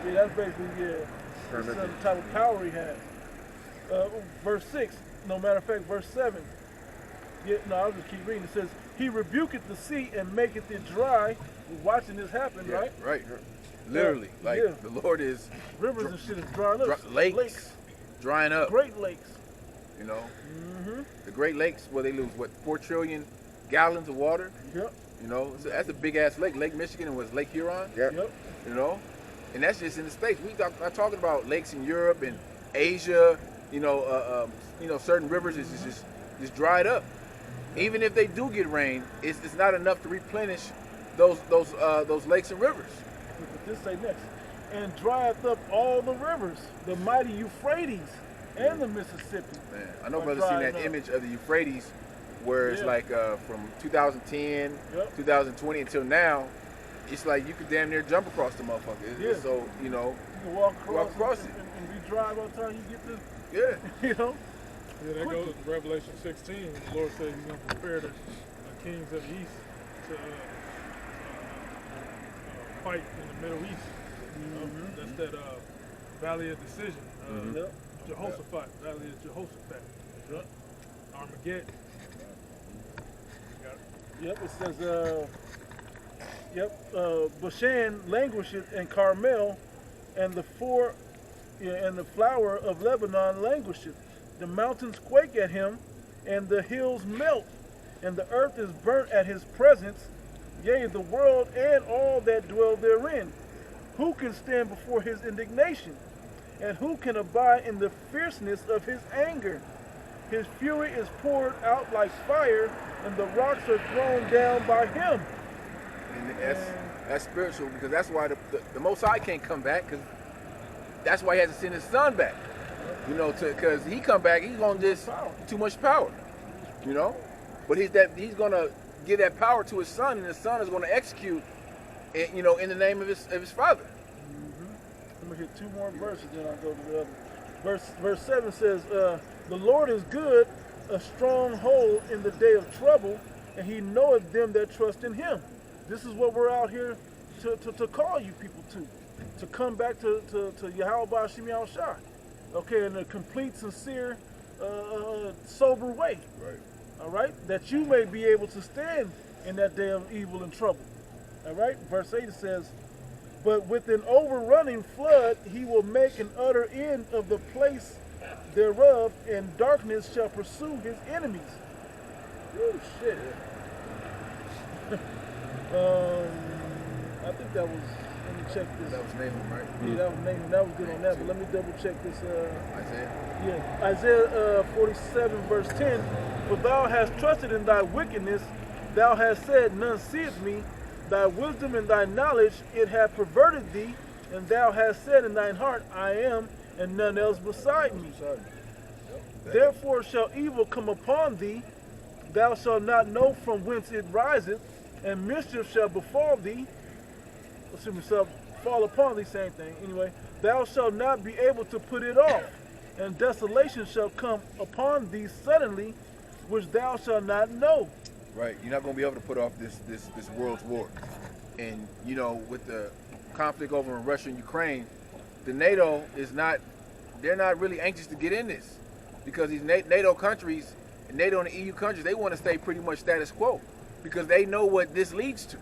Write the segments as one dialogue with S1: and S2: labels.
S1: Yeah, that's basically, it's some type of power he has. Verse 6, no matter of fact, verse 7. Yeah, no, I'll just keep reading. It says, he rebuketh the sea and maketh it dry. We're watching this happen,
S2: Yeah,
S1: right?
S2: right. Literally, like
S1: yeah.
S2: the Lord is
S1: Rivers and shit is drying up.
S2: lakes drying up.
S1: Great lakes.
S2: You know,
S1: Mm-hmm.
S2: the Great Lakes, where they lose what 4 trillion gallons of water.
S1: Yep.
S2: You know, so that's a big ass lake. Lake Michigan and was Lake Huron.
S3: Yep.
S1: Yep.
S2: You know, and that's just in the States. We are talking about lakes in Europe and Asia. You know, certain rivers is just dried up. Even if they do get rain, it's not enough to replenish those lakes and rivers.
S1: But this say next. And drieth up all the rivers, the mighty Euphrates and the Mississippi.
S2: Man, I know brothers seen that image of the Euphrates where it's like from 2010, 2020 until now, it's like you could damn near jump across the motherfucker. It's so, you know,
S1: you can walk across
S2: it.
S1: And be dry by the time you get to,
S2: you
S1: know.
S4: Yeah, that goes to Revelation 16. The Lord said he's going to prepare the kings of the east to fight in the Middle East. That's that Valley of Decision. Jehoshaphat, Valley of Jehoshaphat. Armageddon.
S1: Yep, it says, Bashan languisheth and Carmel, and the flower of Lebanon languisheth. The mountains quake at him, and the hills melt, and the earth is burnt at his presence, yea, the world and all that dwell therein. Who can stand before his indignation? And who can abide in the fierceness of his anger? His fury is poured out like fire, and the rocks are thrown down by him.
S2: And that's spiritual, because that's why the Most High can't come back, because that's why he has to send his son back. You know, because he come back, he's gonna just too much power. You know, but he's gonna give that power to his son, and his son is gonna execute, you know, in the name of his father.
S1: I'm gonna hit 2 more verses, then I'll go to the other. Verse 7 says, the Lord is good, a stronghold in the day of trouble, and he knoweth them that trust in him. This is what we're out here to call you people to come back to Yahweh Ba'ashim Yahushua. Okay, in a complete, sincere, sober way.
S2: Right.
S1: All right? That you may be able to stand in that day of evil and trouble. All right? Verse 8 says, but with an overrunning flood he will make an utter end of the place thereof, and darkness shall pursue his enemies. Oh, shit. I think that was, let me check this.
S2: That was Nahum, right?
S1: Yeah, that was Nahum. That was good on that, but let me double check this.
S2: Isaiah?
S1: Yeah, Isaiah 47 verse 10. For thou hast trusted in thy wickedness, thou hast said, none seeth me. Thy wisdom and thy knowledge, it hath perverted thee, and thou hast said in thine heart, I am, and none else beside me. Therefore shall evil come upon thee, thou shalt not know from whence it riseth, and mischief shall befall thee. Shall fall upon thee, same thing. Anyway, thou shalt not be able to put it off, and desolation shall come upon thee suddenly, which thou shalt not know.
S2: Right, you're not going to be able to put off this world's war. And, you know, with the conflict over in Russia and Ukraine, the NATO they're not really anxious to get in this. Because these NATO countries, NATO and the EU countries, they want to stay pretty much status quo. Because they know what this leads to.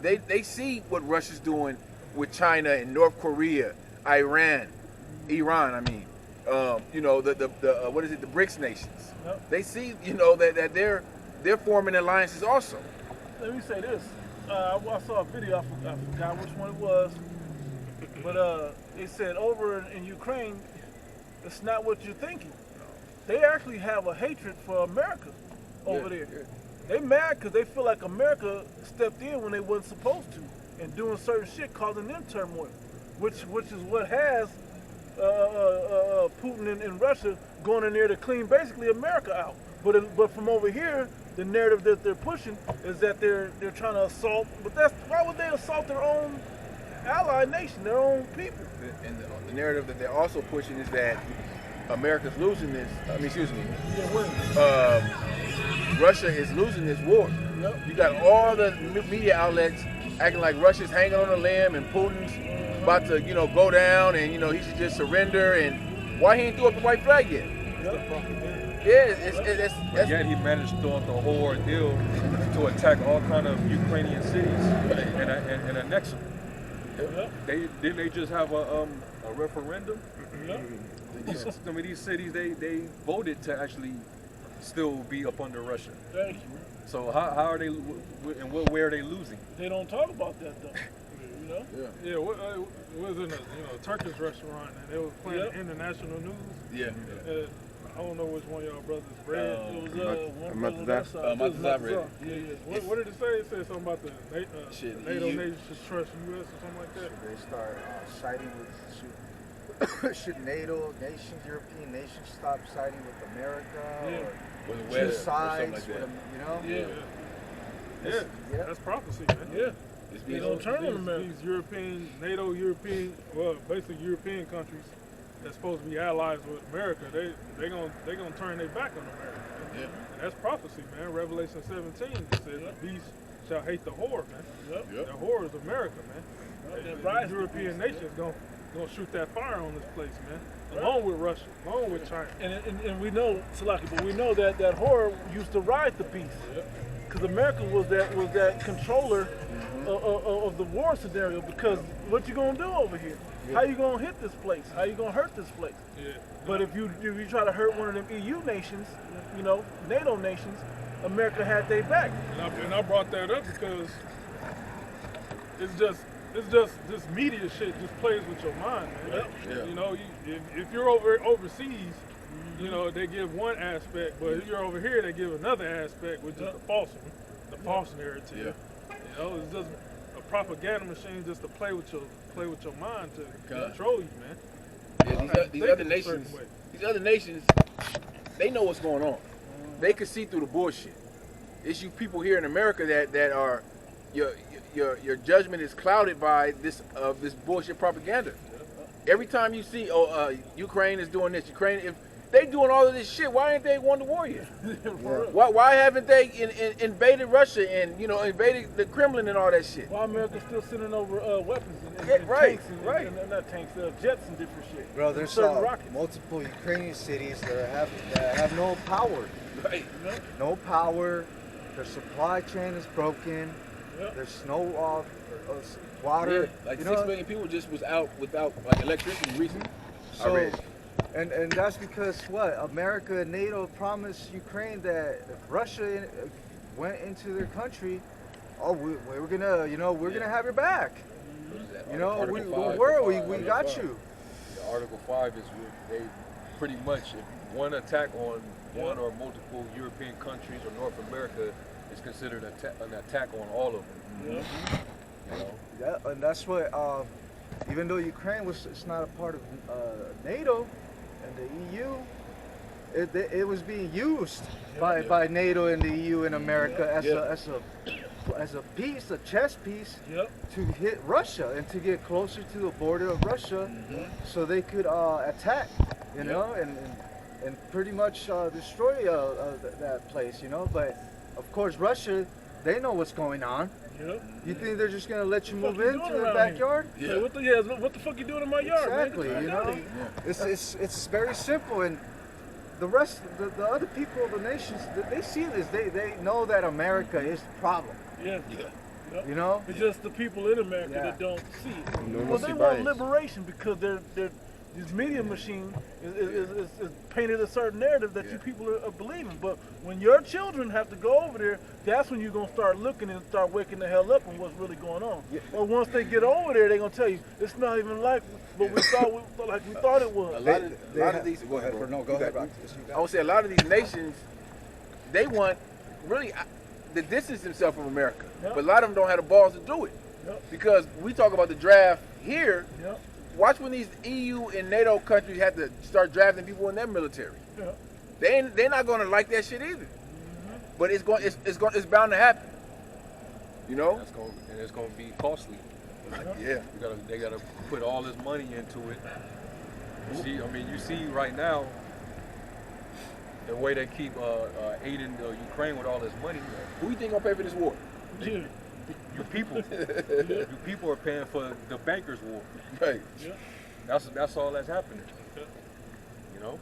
S2: They see what Russia's doing with China and North Korea, Iran, I mean. You know, the BRICS nations. Yep. They see, you know, that they're forming alliances also.
S1: Let me say this. I saw a video, I forgot which one it was, but it said over in Ukraine, it's not what you're thinking. They actually have a hatred for America over there. Yeah. They mad because they feel like America stepped in when they wasn't supposed to, and doing certain shit causing them turmoil, which is what has Putin and Russia going in there to clean basically America out. But from over here, the narrative that they're pushing is that they're trying to assault. But why would they assault their own allied nation, their own people?
S2: And the narrative that they're also pushing is that America's losing this. Russia is losing this war. Yep. You got all the media outlets acting like Russia's hanging on a limb and Putin's about to, you know, go down, and you know he should just surrender. And why he ain't threw up the white flag yet? Yeah,
S3: but yet he managed to throw out the whole ordeal to attack all kind of Ukrainian cities and annex them. They just have a referendum. Some of these cities they voted to actually still be up under Russia.
S1: Thank you.
S3: So how are they, and what way are they losing?
S1: They don't talk about that though. You know?
S4: Yeah. Was in a Turkish restaurant and they were playing international news.
S2: Yeah.
S4: I don't know which one of y'all brothers read.
S1: It was one brother. Yeah. What
S4: did it say? It said something about the NATO nations should trust U.S. or something like that.
S5: Should they start siding with? Should NATO nations, European nations, stop siding with America or choose sides?
S2: Like
S5: you know?
S4: Yeah. That's prophecy, man.
S1: Yeah. They don't turn on America.
S4: These European, basically European countries that's supposed to be allies with America, they gonna turn their back on America.
S2: Yeah.
S4: And that's prophecy, man. Revelation 17 says the beast shall hate the whore, man. The whore is America, man. The European nations gonna shoot that fire on this place, man. Along with Russia, along with China.
S1: And we know, Salaki, but we know that whore used to ride the beast. Because America was that controller of the war scenario. Because what you gonna do over here? How you gonna hit this place? How you gonna hurt this place? But if you try to hurt one of them EU nations, you know, NATO nations, America had their back.
S4: And I brought that up because it's just this media shit just plays with your mind, man. You know, if you're overseas, you know, they give one aspect, but if you're over here, they give another aspect, which is the false one, the false narrative. You know, it's just a propaganda machine just to play with your mind to control you, man.
S2: Yeah, these other nations, they know what's going on. They can see through the bullshit. It's you people here in America that are your judgment is clouded by this bullshit propaganda. Every time you see, Ukraine is doing this, if they doing all of this shit, why ain't they won the war yet? Why haven't they invaded Russia and invaded the Kremlin and all that shit?
S1: Why America's still sending over weapons and
S2: tanks
S1: and not tanks, jets and different shit.
S5: Bro, there's multiple Ukrainian cities that have no power.
S2: Right.
S5: No power. Their supply chain is broken. There's no water.
S2: Yeah, like 6 million people just was out without electricity recently.
S5: So, and that's because what? America and NATO promised Ukraine that if Russia went into their country, we're gonna have your back. We got you.
S3: The Article 5 is they pretty much, if one attack on one or multiple European countries or North America is considered an attack on all of them.
S5: Yeah, and that's what. Even though Ukraine it's not a part of NATO and the EU, it was being used by NATO and the EU and America as a piece, a chess piece, to hit Russia and to get closer to the border of Russia, so they could attack, and pretty much destroy that place, But of course, Russia, they know what's going on. You think they're just gonna let you move into their backyard?
S1: Yeah. What the fuck you doing in my yard?
S5: Exactly.
S1: Man?
S5: It's very simple, and the rest, the other people of the nations, they see this. They know that America is the problem. It's
S1: just the people in America that don't see it. Well, they want liberation because this media machine is painted a certain narrative that you people are believing. But when your children have to go over there, that's when you're going to start looking and start waking the hell up on what's really going on. Or once they get over there, they're going to tell you, it's not even like what we thought it was.
S2: A lot of these, go ahead, bro.
S5: Go ahead.
S2: I would say a lot of these nations, they want really to distance themselves from America. But a lot of them don't have the balls to do it. Because we talk about the draft here. Watch when these EU and NATO countries have to start drafting people in their military. They're not going to like that shit either. But it's bound to happen.
S3: And it's going to be costly. They got to put all this money into it. You see right now the way they keep aiding Ukraine with all this money.
S2: Who you think gonna pay for this war?
S3: you people are paying for the bankers' war.
S2: Right.
S4: Yeah.
S3: That's all that's happening. You know.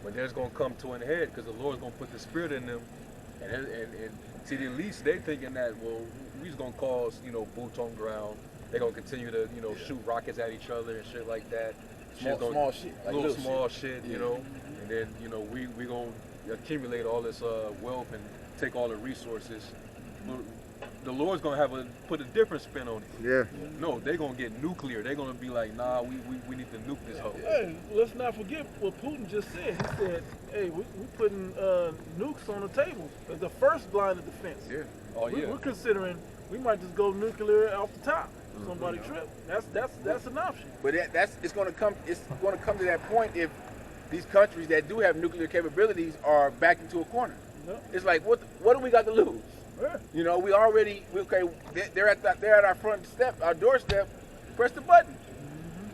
S3: But then it's gonna come to an head because the Lord's gonna put the Spirit in them, and to the least they thinking that we just gonna cause boots on ground. They're gonna continue to shoot rockets at each other and shit like that.
S2: Small shit, like
S3: little
S2: little
S3: small shit, and then we gonna accumulate all this wealth and take all the resources. The Lord's gonna put a different spin on it.
S5: Yeah.
S3: No, they're gonna get nuclear. They're gonna be like, nah, we need to nuke this hoe.
S1: Hey, let's not forget what Putin just said. He said, hey, we putting nukes on the table as the first line of defense.
S3: Yeah. Oh yeah.
S1: We're considering we might just go nuclear off the top. Somebody trip. That's an option.
S2: But it's going to come to that point if these countries that do have nuclear capabilities are backed into a corner.
S1: Yep.
S2: It's like what do we got to lose?
S1: Yeah.
S2: They're at our front step, our doorstep. Press the button.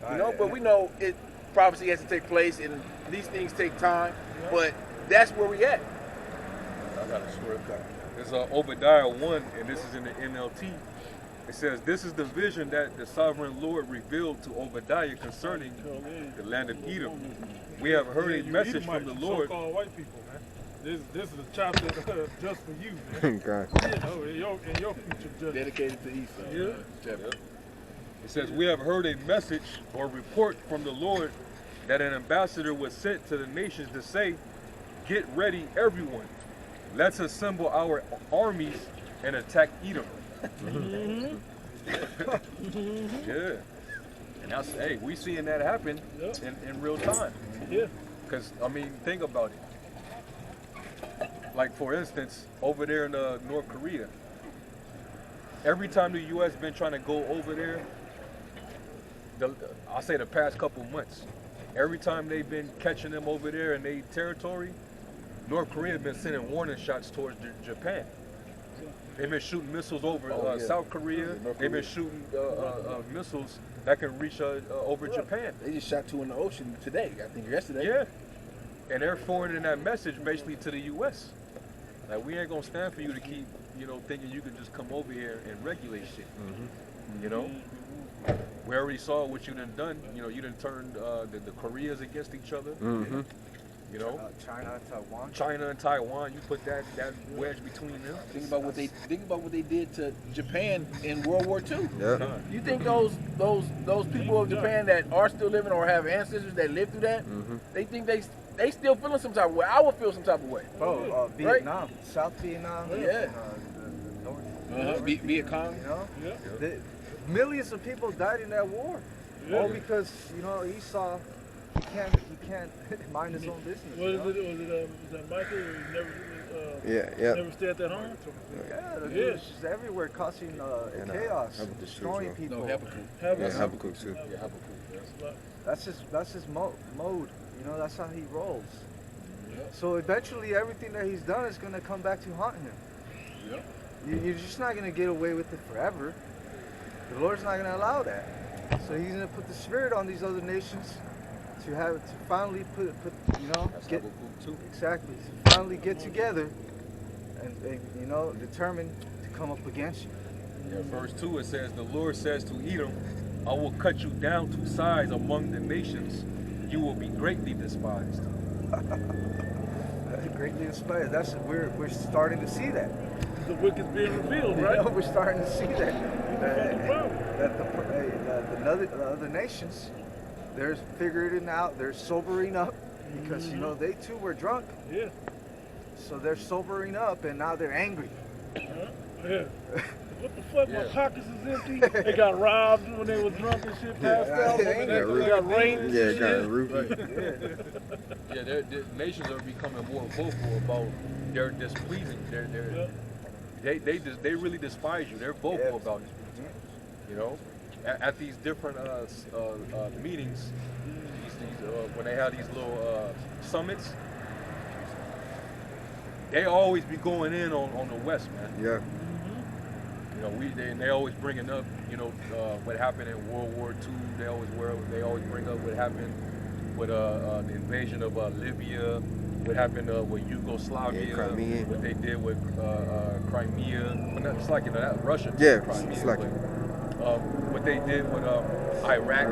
S2: But we know prophecy has to take place and these things take time.
S1: Yeah.
S2: But that's where we at.
S3: I got a swear to God. There's Obadiah 1, and this is in the NLT. It says, this is the vision that the sovereign Lord revealed to Obadiah concerning the land of Edom. We have heard a message from the Lord.
S4: So-called white people, man. This is a chapter just for you, man.
S5: Okay.
S4: In your future judgment.
S2: Dedicated to Esau.
S4: Yeah.
S3: It says, we have heard a message or report from the Lord that an ambassador was sent to the nations to say, get ready, everyone. Let's assemble our armies and attack Edom. Yeah. And that's, hey, we seeing that happen in real time.
S1: Yeah.
S3: Because, I mean, think about it. Like, for instance, over there in North Korea, every time the U.S. been trying to go over there, I'll say the past couple months, every time they've been catching them over there in their territory, North Korea has been sending warning shots towards Japan. They've been shooting missiles over South Korea. They've been shooting missiles that can reach over Japan.
S2: They just shot 2 in the ocean today, I think yesterday.
S3: Yeah. And they're forwarding that message basically to the U.S. Like, we ain't gonna stand for you to keep, thinking you can just come over here and regulate shit. We already saw what you done. You done turned the Koreas against each other. China and Taiwan. You put that wedge between them.
S2: Think about what they did to Japan in World War II.
S5: Yeah.
S2: You think those people of Japan that are still living or have ancestors that lived through that, they think they still feeling some type of way? I would feel some type of way.
S5: Bro, Vietnam, South Vietnam,
S2: Yeah.
S5: the North.
S2: Viet Cong.
S5: Millions of people died in that war.
S1: Yeah.
S5: All because Esau, he can't mind his own business.
S1: Was that Michael?
S6: Yeah.
S1: Never stay at that home.
S5: Yeah, the
S1: Yeah.
S5: dude's just everywhere causing chaos,
S6: Habakkuk too,
S5: destroying
S6: so.
S5: people.
S2: No, Habakkuk.
S6: Yeah, Habakkuk too.
S3: Yeah, Habakkuk.
S5: That's his mode. That's how he rolls.
S2: Yeah.
S5: So eventually, everything that he's done is gonna come back to haunt him.
S2: Yeah.
S5: You're just not gonna get away with it forever. The Lord's not gonna allow that. So he's gonna put the spirit on these other nations to finally put
S3: That's
S5: get
S3: Habakkuk too.
S5: exactly to finally get together and determined to come up against you.
S3: Yeah, verse 2 it says, the Lord says to Edom, I will cut you down to size among the nations. You will be greatly despised.
S5: Greatly inspired. We're starting to see that.
S1: The wicked's being revealed, right?
S5: We're starting to see that.
S1: That's the problem.
S5: The other nations, they're figuring it out. They're sobering up because they too were drunk.
S1: Yeah.
S5: So they're sobering up and now they're angry.
S1: Yeah. What the fuck? My pockets is empty. They got robbed when they was drunk and shit, passed out.
S5: They
S1: Got rained and
S6: Yeah,
S1: shit.
S6: got a roofie.
S5: Yeah.
S3: Yeah, the nations are becoming more vocal about their displeasing. They really despise you. They're vocal about it. At these different meetings, when they have these little summits, they always be going in on the West, man.
S6: Yeah.
S3: They always bringing up, what happened in World War II. They always bring up what happened with the invasion of Libya, what happened with Yugoslavia,
S6: Yeah, Crimea.
S3: what they did with Crimea. Well, not, it's like, you know, that Russia.
S6: Yeah,
S3: Crimea,
S6: it's like-
S3: but, what they did with Iraq.